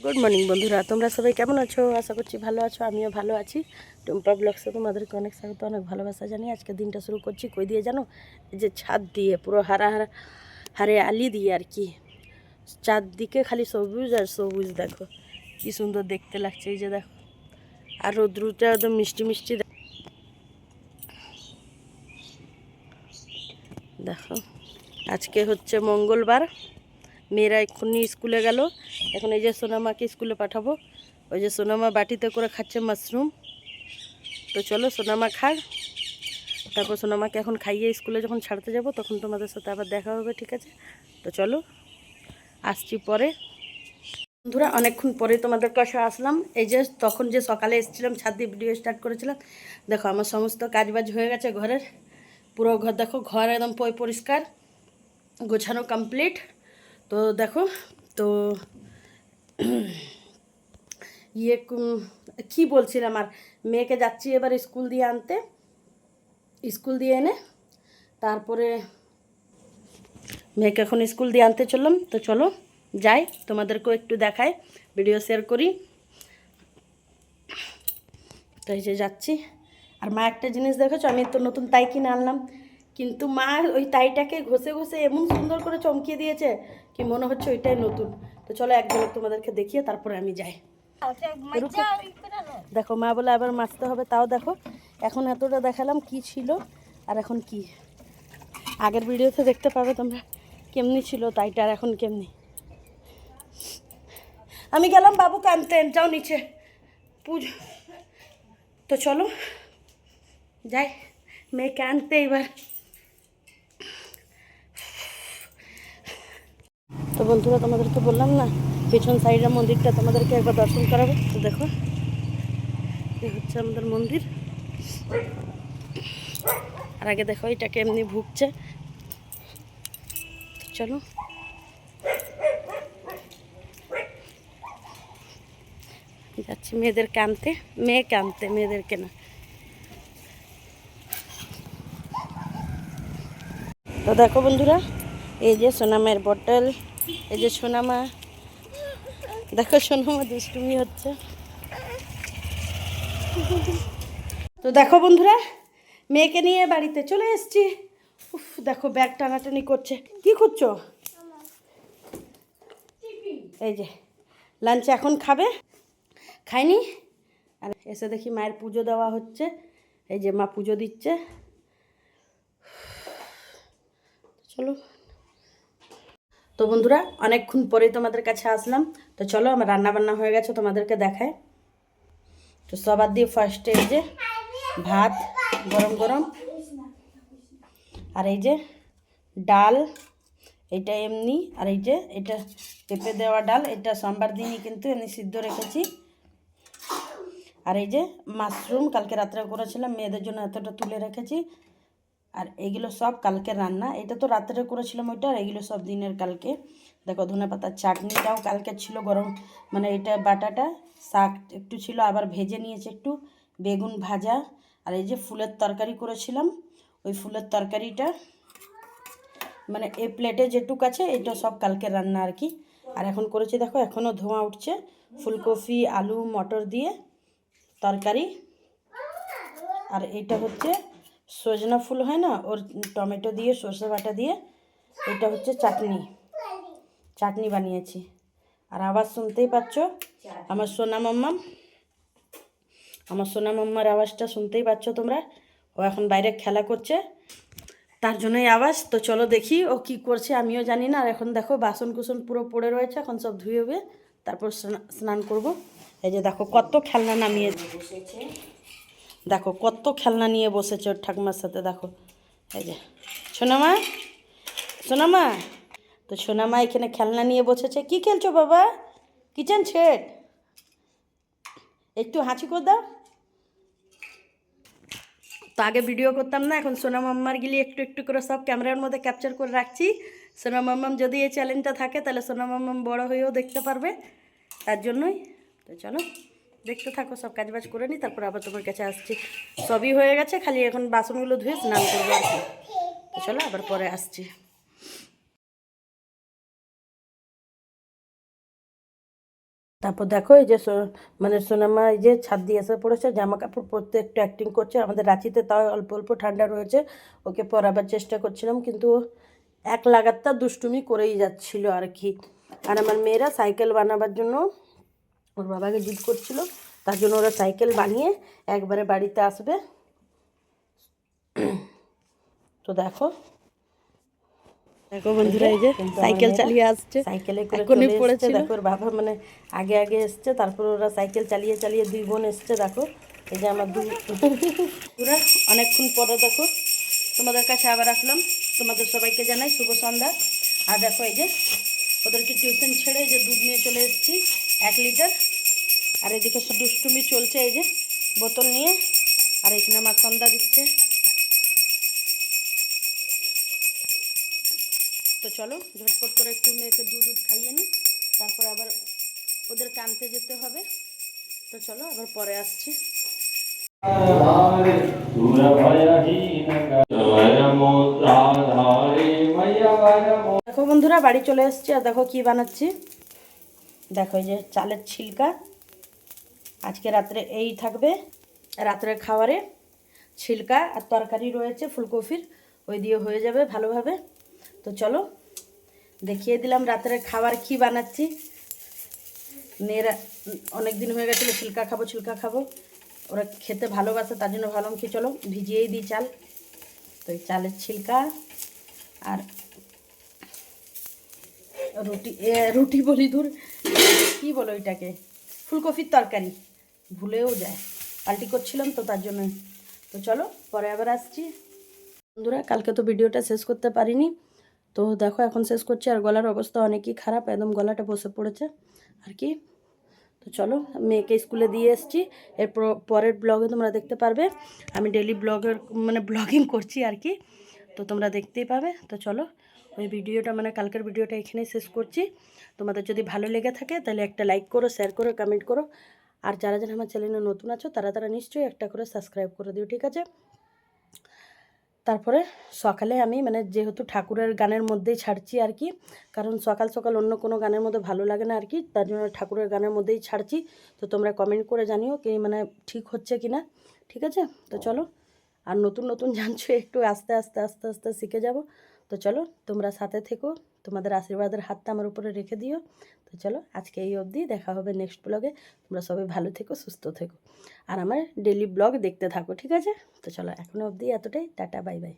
Good morning বন্ধুরা, তোমরা সবাই কেমন আছো? আশা করছি ভালো আছো। আমিও ভালো আছি। টুম্পা ব্লগসে তোমাদেরকে অনেক স্বাগত, অনেক ভালোবাসা জানি। আজকে দিনটা শুরু করছি কই দিয়ে জানো? এই যে ছাদ দিয়ে, পুরো হারে আলি দিয়ে আর কি। চারদিকে খালি সবুজ আর সবুজ। দেখো কি সুন্দর দেখতে লাগছে। এই যে দেখো, আর রোদ্রুটা একদম মিষ্টি মিষ্টি। দেখো আজকে হচ্ছে মঙ্গলবার, মেয়েরা এক্ষুনি স্কুলে গেল। এখন এই যে সোনামাকে স্কুলে পাঠাবো। ওই যে সোনামা বাটিতে করে খাচ্ছে মাশরুম। তো চলো সোনামা খাক, তারপর সোনামাকে এখন খাইয়ে স্কুলে যখন ছাড়তে যাব তখন তোমাদের সাথে আবার দেখা হবে, ঠিক আছে? তো চলো, আসছি পরে। বন্ধুরা, অনেকক্ষণ পরে তোমাদের কাছে আসলাম। এই যে তখন যে সকালে এসেছিলাম, ছাদ দিয়ে ভিডিও স্টার্ট করেছিলাম। দেখো আমার সমস্ত কাজবাজ হয়ে গেছে ঘরের। পুরো ঘর দেখো, ঘর একদম পরিষ্কার গোছানো কমপ্লিট। তো দেখো, তো ইয়ে কী বলছিলাম, আর মেয়েকে যাচ্ছি এবার স্কুল দিয়ে আনতে। স্কুল দিয়ে এনে তারপরে মেয়েকে এখন স্কুল দিয়ে আনতে চললাম। তো চলো যাই, তোমাদেরকেও একটু দেখাই, ভিডিও শেয়ার করি। তো এই যে যাচ্ছি। আর মা একটা জিনিস দেখেছো, আমি তো নতুন তাই কিনে আনলাম, কিন্তু মা ওই তাইটাকে ঘষে ঘষে এমন সুন্দর করে চমকিয়ে দিয়েছে কি মনে হচ্ছে ওইটাই নতুন। তো চলো এক ঝলক তোমাদেরকে দেখিয়ে তারপরে আমি যাই। দেখো মা বলে আবার মাজতে হবে, তাও দেখো এখন এতটা দেখালাম কি ছিল আর এখন কি। আগের ভিডিওতে দেখতে পাবে তোমরা কেমনি ছিল তাইটা আর এখন কেমনি। আমি গেলাম বাবুকে আনতে, যাও নিচে পুজো। তো চলো যাই মেয়েকে আনতে এবার। তো বন্ধুরা, তোমাদেরকে বললাম না পেছন সাইডের মন্দিরটা তোমাদেরকে একবার দর্শন করাবো। তো দেখো এই হচ্ছে আমাদের মন্দির। আর আগে দেখো এটাকে এমনি ভুগছে। চলো যাচ্ছি মেয়েদেরকে আনতে, মেয়েকে আনতে, মেয়েদেরকে না। তো দেখো বন্ধুরা, এই যে সোনামায়ের বটল, এই যে সোনামা। দেখো সোনামা দুষ্টুমি হচ্ছে। তো দেখো বন্ধুরা, মেয়েকে নিয়ে বাড়িতে চলে এসেছি। উফ দেখো ব্যাগ টানাটানি করছে। কি করছো? এই যে লাঞ্চ এখন খাবে, খাইনি। আর এসে দেখি মায়ের পুজো দেওয়া হচ্ছে। এই যে মা পুজো দিচ্ছে। চলো। তো বন্ধুরা, অনেকক্ষণ পরে তোমাদের কাছে আসলাম। তো চলো আমার রান্না বান্না হয়ে গেছে, তোমাদেরকে দেখায়। তো সবার দিয়ে ফার্স্টে এই যে ভাত গরম গরম, আর এই যে ডাল, এটা এমনি, আর এই যে এটা পেঁপে দেওয়া ডাল, এটা সোমবার দিনই কিন্তু এমনি সিদ্ধ রেখেছি। আর এই যে মাশরুম কালকে রাত্রে করেছিলাম, মেয়েদের জন্য এতটা তুলে রেখেছি। আর এগুলো সব কালকে রান্না, এটা তো রাত্রে করেছিলাম ওইটা, আর এগুলো সব দিনের কালকে। দেখো ধনে পাতার চাটনিটাও কালকে ছিল গরম, মানে এটা বাটাটা। শাক একটু ছিল, আবার ভেজে নিয়েছে একটু, বেগুন ভাজা। আর এই যে ফুলের তরকারি করেছিলাম, ওই ফুলের তরকারিটা মানে এই প্লেটে যেটুক আছে এটা সব কালকে রান্না আর কি। আর এখন করেছি দেখো, এখনও ধোঁয়া উঠছে, ফুলকপি আলু মটর দিয়ে তরকারি। আর এটা হচ্ছে সজনা ফুল হয় না, ওর টমেটো দিয়ে সর্ষে বাটা দিয়ে এটা হচ্ছে চাটনি, চাটনি বানিয়েছি। আর আওয়াজ শুনতেই পাচ্ছ আমার সোনা মাম্মাম, আমার সোনা মাম্মার আওয়াজটা শুনতেই পাচ্ছ তোমরা। ও এখন বাইরে খেলা করছে, তার জন্যই আওয়াজ। তো চলো দেখি ও কি করছে, আমিও জানি না। আর এখন দেখো বাসন কুসন পুরো পড়ে রয়েছে, এখন সব ধুয়ে তারপর স্নান করব। এই যে দেখো কত খেলনা নামিয়ে বসেছে, দেখো কত খেলনা নিয়ে বসেছে ওর ঠাকুমার সাথে। দেখো এই যে সোনামা, সোনামা। তো সোনামা এখানে খেলনা নিয়ে বসেছে। কি খেলছো বাবা? কিচেন সেট, একটু হাঁচি করে দাও। তো আগে ভিডিও করতাম না, এখন সোনা মাম্মার গিলি একটু একটু করে সব ক্যামেরার মধ্যে ক্যাপচার করে রাখছি। সোনা মাম্মাম যদি এই চ্যালেঞ্জটা থাকে তাহলে সোনা মাম্মাম বড়ো হয়েও দেখতে পারবে, তার জন্যই। তো চলো দেখতে থাকো, সব কাজবাজ করে নিই, তারপর আবার তোমার কাছে আসছি। সবই হয়ে গেছে, খালি এখন বাসনগুলো ধুয়ে স্নান করবো আর কি। তো চলো আবার পরে আসছি। তারপর দেখো এই যে মানে সোনামা এই যে ছাদ দিয়ে এসে পড়েছে, জামা কাপড় পরতে একটু অ্যাক্টিং করছে। আমাদের রাঁচিতে তাও অল্প অল্প ঠান্ডা রয়েছে, ওকে পরাবার চেষ্টা করছিলাম, কিন্তু ও এক লাগাতার দুষ্টুমি করেই যাচ্ছিল আর কি। আর আমার মেয়েরা সাইকেল বানাবার জন্য ওর বাবাকে জিদ করছিল, তার জন্য ওরা সাইকেল বানিয়ে একবারে বাড়িতে আসবে। তো দেখো দেখো বন্ধুরা এই যে সাইকেল চালিয়ে আসছে, সাইকেলে করে চলে এসছে। দেখো ওর বাবা মানে আগে আগে এসছে, তারপর ওরা সাইকেল চালিয়ে চালিয়ে দুই বোন এসছে। দেখো এই যে আমার পুরা অনেকক্ষণ পরে দেখো তোমাদের কাছে আবার আসলাম। তোমাদের সবাইকে জানাই শুভ সন্ধ্যা। আর দেখো এই যে ওদেরকে টিউশন ছেড়ে এই যে দুধ নিয়ে চলে এসেছি 1 লিটার। আর এদিকে সব দুষ্টুমি চলছে, এই যে বোতল নিয়ে। আর এখানে আমার সন্ধ্যা দিচ্ছে। তো চলো ঝটপট করে একটু মেয়েকে দুধ খাইয়ে নিই, তারপরে আবার ওদেরকে আনতে যেতে হবে। তো চলো আবার পরে আসছি। দেখো বন্ধুরা বাড়ি চলে এসেছি, আর দেখো কি বানাচ্ছি। দেখো এই যে চালের ছিলকা, আজকে রাত্রে এই থাকবে রাত্রের খাবারে। ছিলকা আর তরকারি রয়েছে ফুলকপির, ওই দিয়ে হয়ে যাবে ভালোভাবে। তো চলো দেখিয়ে দিলাম রাত্রের খাবার কি বানাচ্ছি। মেয়েরা অনেক দিন হয়ে গেছিলো ছিলকা খাবো ছিলকা খাবো, ওরা খেতে ভালোবাসে, তার জন্য ভাবলাম কি চলো ভিজিয়েই দিই চাল। তো এই চালের ছিলকা আর রুটি বলি, দূর কী বলো এটাকে, ফুলকপির তরকারি, ভুলেও যায়, পাল্টি করছিলাম তো তার জন্য। তো চলো পরে আবার আসছি। বন্ধুরা কালকে তো ভিডিওটা শেষ করতে পারিনি, তো দেখো এখন শেষ করছি। আর গলার অবস্থা অনেকই খারাপ, একদম গলাটা বসে পড়েছে আর কি। তো চলো মেয়েকে স্কুলে দিয়ে এসেছি, এর পরের ব্লগে তোমরা দেখতে পারবে। আমি ডেলি ব্লগিং করছি আর কি, তো তোমরা দেখতেই পাবে। তো চলো ওই ভিডিওটা মানে কালকের ভিডিওটা এখানেই শেষ করছি। তোমাদের যদি ভালো লেগে থাকে তাহলে একটা লাইক করো, শেয়ার করো, কমেন্ট করো। আর যারা যারা আমার চ্যানেলে নতুন আছো তারা নিশ্চয়ই একটা করে সাবস্ক্রাইব করে দিও, ঠিক আছে। তারপরে সকালে আমি মানে যেহেতু ঠাকুরের গানের মধ্যেই ছাড়ছি আর কি, কারণ সকাল সকাল অন্য কোনো গানের মধ্যে ভালো লাগে না আর কি, তার জন্য ঠাকুরের গানের মধ্যেই ছাড়ছি। তো তোমরা কমেন্ট করে জানিও কি মানে ঠিক হচ্ছে কি না, ঠিক আছে। তো চলো, আর নতুন নতুন জানছো একটু আস্তে আস্তে আস্তে আস্তে শিখে যাব। তো চলো তোমরা সাথে থেকো, তোমাদের আশীর্বাদের হাতটা আমার উপরে রেখে দিও। তো চলো আজকে এই অবধি, দেখা হবে নেক্সট ব্লগে। তোমরা সবাই ভালো থেকো, সুস্থ থেকো, আর আমার ডেলি ব্লগ দেখতে থাকো, ঠিক আছে। তো চলো এখনো অবধি এতটাই, টাটা বাই বাই।